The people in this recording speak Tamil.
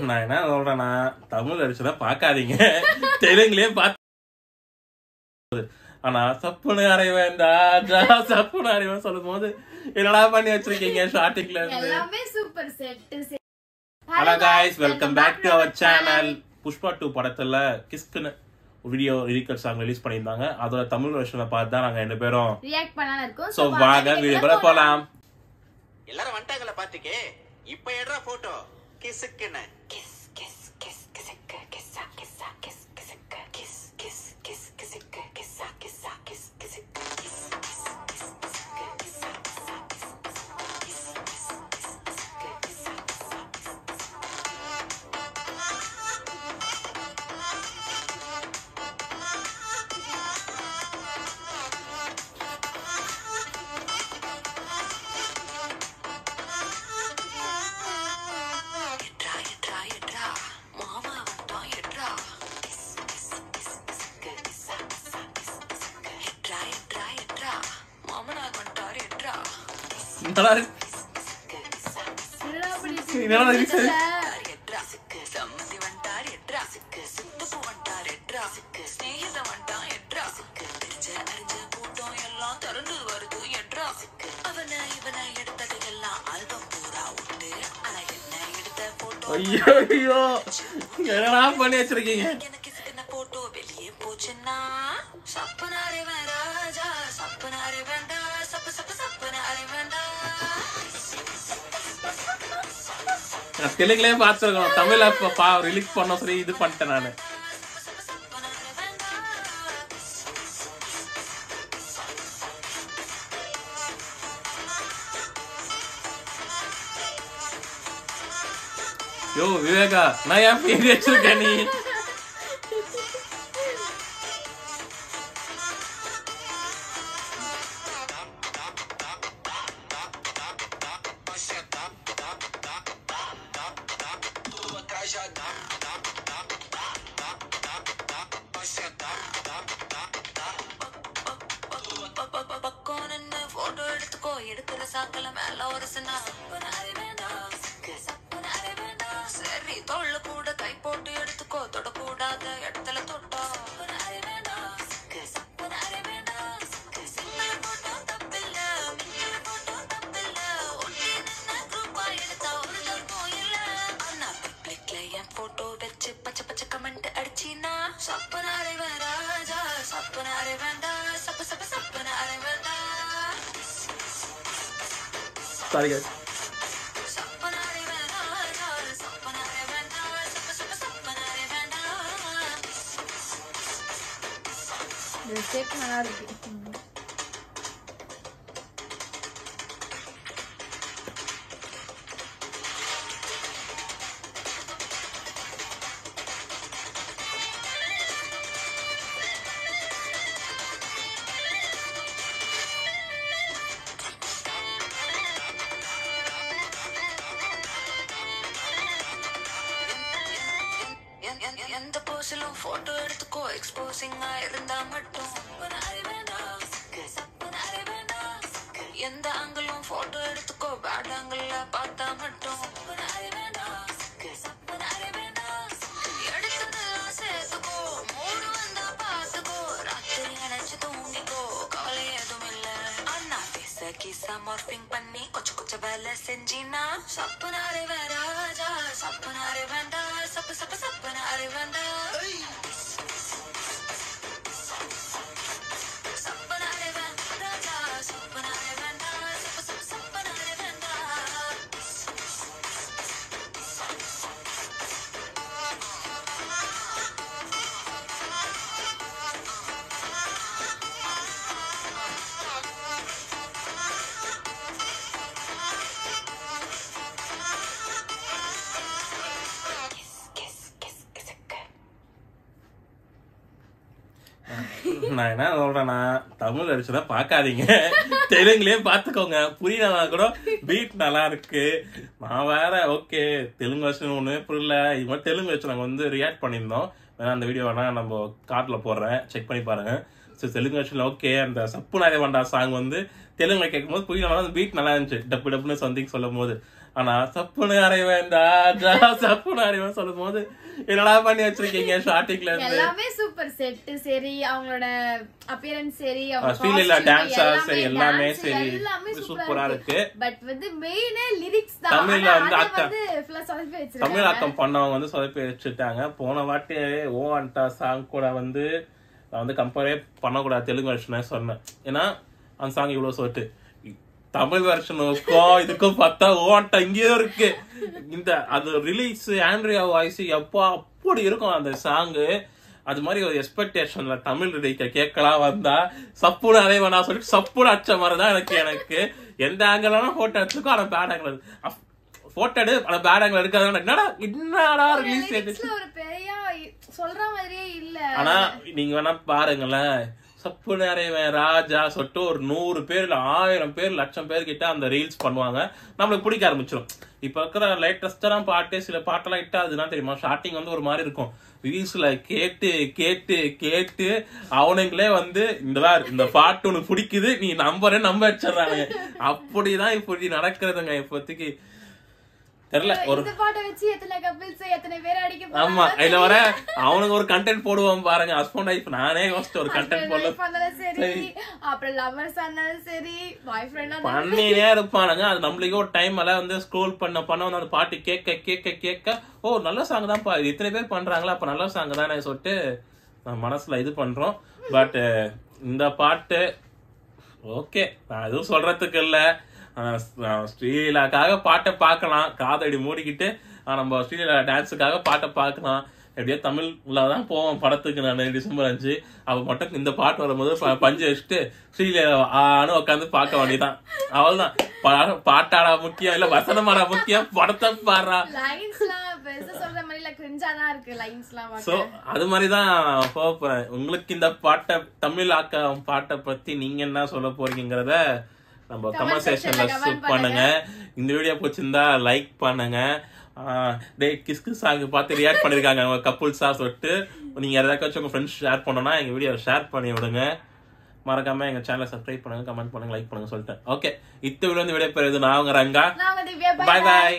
நான் என்ன சொல்றேன்னா, தமிழ் அடிச்சுனா பாக்காதீங்க, தெலுங்குலயே பாத்து. ஆனா சப்புனு அறை வேண்டாம், சப்புனு அறைவன் சொல்லும் போது என்னடா பண்ணி வச்சிருக்கீங்க ஸ்டார்டிங்ல இருந்து. எல்லாமே super set. Hello guys, welcome back to our channel. Pushpa 2 படத்துல கிஸ்க்குன்னு வீடியோ லிரிக்கல் சாங் ரிலீஸ் பண்ணிருந்தாங்க. அதோட தமிழ் வெர்ஷனை பார்த்து தான் நாங்க ரெண்டு பேரும் ரியாக்ட் பண்ணலாம்னு இருக்கோம். சோ வாங்க வீடியோக்குள்ள போலாம். எல்லாரும் வந்துட்டாங்கல பாத்துக்கே. இப்போ எடுற போட்டோ கிஸ்க்குன்னு. கிஸ் கிஸ் கிஸ் கிஸ்க்கு கிஸ்ஸா கிஸ்ஸா கிஸ் கிஸ்க்கு கிஸ் கிஸ் கிஸ் கிஸ்க்கு கிஸ்ஸா கிஸ்ஸா கிஸ் கிஸ்க்கு கிஸ் கிஸ் கிஸ் கிஸ்க்கு கிஸ்ஸா கிஸ்ஸா கிஸ் கிஸ் கிஸ் கிஸ்க்கு கிஸ்ஸா கிஸ்ஸா ஐயோ என்னடா பண்ணி வச்சிருக்கீங்க. போட்டோ வெளியே போச்சுன்னா சப்பனாரே வேண்டாஜா சப்பனாரே வேண்டா சப்ப சப்ப சப்பனாரே வேண்டா. நான் தெலுங்குலயே பாத்துருக்கணும், தமிழ்ல ரிலீஸ் பண்ண சரி இது பண்ணிட்டேன் நானு. யோ விவேகா, நான் ஏன் பேர் வச்சிருக்கேன் நீ? போட்டோ எடுத்துக்கோ, எடுக்கிற சாக்கல மேல ஒரு சரி தொள்ள கூட கை போட்டு எடுத்துக்கோ, தொடக்கூடாத இடத்துல தொட்டோ போட்டோ வச்சு பச்சை பச்சை கமெண்ட் அடிச்சினா சப்பனாரே வேண்டாஜா சப்பனாரே வேண்டா சப்ப சப்ப சப்பனாரே வேண்டா. Sorry guys. சப்பனாரே வேண்டாஜா சப்பனாரே வேண்டா சப்ப சப்ப சப்பனாரே வேண்டா. இந்த ஸ்டெப் நல்லா இருக்கு. எந்த போஸிலும் போட்டோ எடுத்துக்கோ, எக்ஸ்போசிங்கா இருந்தா மட்டும் எந்த ஆங்கிளும் போட்டோ எடுத்துக்கோ, பேட் ஆங்கிள் பார்த்தா மட்டும் எடுத்ததெல்லாம் சேர்த்துக்கோ, மூடு வந்தா பார்த்துக்கோ, ராத்திரி நினைச்சு தூங்கிக்கோ, கவலை எதுவும் இல்ல. அண்ணா பேச கீசா மார்பிங் பண்ணி கொச்ச கொச்ச வேலை செஞ்சினா சப்பனாரே வேண்டாஜா சப்பனாரே வேண்டா சப்ப சப்ப சப்பனாரே வேண்டா. சப்பனாரே வேண்டாஜா சப்பனாரே வேண்டா சப்ப சப்ப சப்பனாரே வேண்டா. நான் என்ன சொல்றேன்னா, தமிழ் அடிச்சுனா பாக்காதீங்க, தெலுங்குலயே பாத்துக்கோங்க. புரியலனா கூட பீட் நல்லா இருக்கு. நான் வேற ஓகே தெலுங்கு வெர்ஷன் ஒண்ணுமே புரியல. இது மாதிரி தெலுங்கு வெர்ஷன் நாங்க வந்து ரியாக்ட் பண்ணியிருந்தோம். வேணா அந்த வீடியோ வேணா நம்ம கார்ட்ல போடுறேன், செக் பண்ணி பாருங்க. ஸோ தெலுங்கு வெர்ஷன்ல ஓகே. அந்த சப்பு நாரே வண்டா சாங் வந்து தெலுங்குல கேட்கும் போது புரியலனா அந்த பீட் நல்லா இருந்துச்சு, டப்பு டப்புன்னு சம்திங் சொல்லும் போது. ஆனா சப்புன்னு அறைவேண்டா சப்புன்னு அறைவேன் சொல்லும் போது என்னடா பண்ணி வச்சிருக்கீங்க ஸ்டார்டிங்ல இருந்து எல்லாமே சூப்பர் செட் சரி அவங்களோட அப்பியரன்ஸ் சரி ஸ்ரீலீலா டான்ஸா சரி எல்லாமே சரி சூப்பரா இருக்கு பட் வந்து மெயினே லிரிக்ஸ் தான் தமிழ்ல வந்து அத வந்து ஃபுல்லா சொதப்பி வச்சிருக்காங்க தமிழ் ஆக்கம் பண்ணவங்க வந்து சொதப்பி வச்சுட்டாங்க போன வாட்டி ஓ அண்டா சாங் கூட வந்து நான் வந்து கம்பேரே பண்ணக்கூடாது தெலுங்கு வெர்ஷனே சொன்னேன் ஏன்னா அந்த சாங் இவ்வளவு சொட்டு தமிழ் வெர்ஷனுக்கும் இதுக்கும் பார்த்தா ஓட்டா இங்கேயும் இருக்கு இந்த அது ரிலீஸ் ஆண்ட்ரியா வாய்ஸ் எப்போ அப்படி இருக்கும் அந்த சாங்கு அது மாதிரி ஒரு எக்ஸ்பெக்டேஷன்ல தமிழ் ரிலீக்க கேட்கலாம் வந்தா சப்புன்னு அதே வேணா சொல்லிட்டு சப்புன்னு அடிச்ச மாதிரிதான் எனக்கு எந்த ஆங்கிளான போட்டோ எடுத்துக்கோ ஆனா பேட் ஆங்கிள் போட்டோ எடு ஆனா பேட் ஆங்கிள் எடுக்காத என்னடா ரிலீஸ் ஒரு பெரிய சொல்ற மாதிரியே இல்ல ஆனா நீங்க வேணா பாருங்களேன் சப்பு நிறைய ராஜா சொல்லிட்டு ஒரு 100 பேர் இல்ல 1000 பேர் 1,00,000 பேர் கிட்ட அந்த ரீல்ஸ் பண்ணுவாங்க நம்மளுக்கு பிடிக்க ஆரம்பிச்சிடும் இப்ப இருக்கிற லேட்டஸ்டான பாட்டு சில பாட்டெல்லாம் இட்டா அதுதான் தெரியுமா ஸ்டார்டிங் வந்து ஒரு மாதிரி இருக்கும் ரீல்ஸ்ல கேட்டு கேட்டு கேட்டு அவனுங்களே வந்து இந்த பாட்டு உனக்கு பிடிக்குது நீ நம்ப வச்சிடறாங்க அப்படிதான் இப்படி நடக்கிறதுங்க இப்போதைக்கு தெரியல ஒரு பாட்டை வச்சு எத்தனை கப்பிள்ஸ் எத்தனை பேர் அடிக்க போறாங்க ஆமா இதுல வர அவனுக்கு ஒரு கண்டென்ட் போடுவான் பாருங்க ஹஸ்பண்ட் வைஃப் நானே யோசிச்சு ஒரு கண்டென்ட் போடல சரி அப்புறம் லவர்ஸ் ஆனாலும் சரி பாய் ஃப்ரெண்ட் பண்ணினே இருப்பானுங்க அது நம்மளுக்கு ஒரு டைம் எல்லாம் வந்து ஸ்க்ரோல் பண்ண வந்து அந்த பாட்டு கேட்க கேட்க கேட்க ஓ நல்ல சாங் தான்ப்பா இது இத்தனை பேர் பண்றாங்களா அப்ப நல்ல சாங் தானே சொல்லிட்டு மனசுல இது பண்றோம் பட் இந்த பாட்டு ஓகே நான் எதுவும் சொல்றதுக்கு இல்ல ஸ்ரீலீலாக்காக பாட்டை பார்க்கலாம் காதடி மூடிக்கிட்டு நம்ம ஸ்ரீலீலா டான்ஸுக்காக பாட்டை பார்க்கலாம் எப்படியோ தமிழ்லதான் போவோம் படத்துக்கு நான் டிசம்பர் 5 அவ மட்டும் இந்த பாட்டு வரும்போது பஞ்சு வச்சுட்டு ஸ்ரீலீலான்னு உட்காந்து பார்க்க வேண்டியதான் அவள்தான் பாட்டாடா முக்கியம் இல்ல வசனமாடா முக்கியம் படத்தை பாடுறா சோ அது மாதிரிதான் போறேன் உங்களுக்கு இந்த பாட்டை தமிழ் ஆக்கம் பாட்டை பத்தி நீங்க என்ன சொல்ல போறீங்கிறத நம்ம கமெண்ட் செக்ஷன்ல பண்ணுங்க இந்த வீடியோ பிடிச்சிருந்தா லைக் பண்ணுங்க கிஸ் சாங் பார்த்து ரியாக்ட் பண்ணிருக்காங்க அவங்க கப்புள்ஸா சொல்லிட்டு நீங்க யாராச்சும் உங்க ஃப்ரெண்ட்ஸ் ஷேர் பண்ணோம்னா எங்க வீடியோ ஷேர் பண்ணி விடுங்க மறக்காம எங்க சேனலை சப்ஸ்கிரைப் பண்ணுங்க கமெண்ட் பண்ணுங்க லைக் பண்ணுங்க சொல்லிட்டேன் ஓகே இந்த வீடியோ வந்து விடைபெறுது நான் உங்க ரங்கா பை பாய்